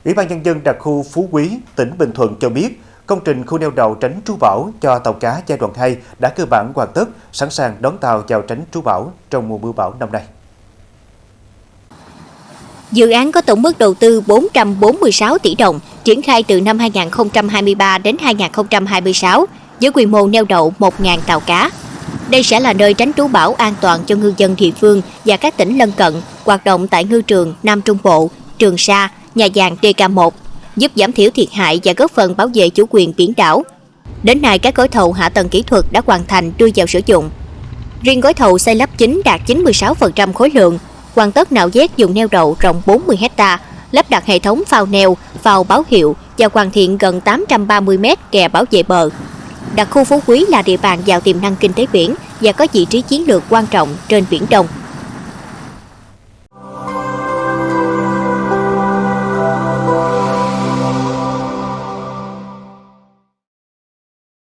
Ủy ban Nhân dân đặc khu Phú Quý, tỉnh Bình Thuận cho biết, công trình khu neo đậu tránh trú bão cho tàu cá giai đoạn 2 đã cơ bản hoàn tất, sẵn sàng đón tàu vào tránh trú bão trong mùa mưa bão năm nay. Dự án có tổng mức đầu tư 446 tỷ đồng, triển khai từ năm 2023 đến 2026, với quy mô neo đậu 1.000 tàu cá. Đây sẽ là nơi tránh trú bão an toàn cho ngư dân địa phương và các tỉnh lân cận hoạt động tại ngư trường Nam Trung Bộ, Trường Sa, Nhà giàn DK1, giúp giảm thiểu thiệt hại và góp phần bảo vệ chủ quyền biển đảo. Đến nay, các gói thầu hạ tầng kỹ thuật đã hoàn thành đưa vào sử dụng. Riêng gói thầu xây lắp chính đạt 96% khối lượng, hoàn tất nạo vét vùng neo đậu rộng 40 ha, lắp đặt hệ thống phao neo, phao báo hiệu và hoàn thiện gần 830 m kè bảo vệ bờ. Đặc khu Phú Quý là địa bàn giàu tiềm năng kinh tế biển và có vị trí chiến lược quan trọng trên Biển Đông.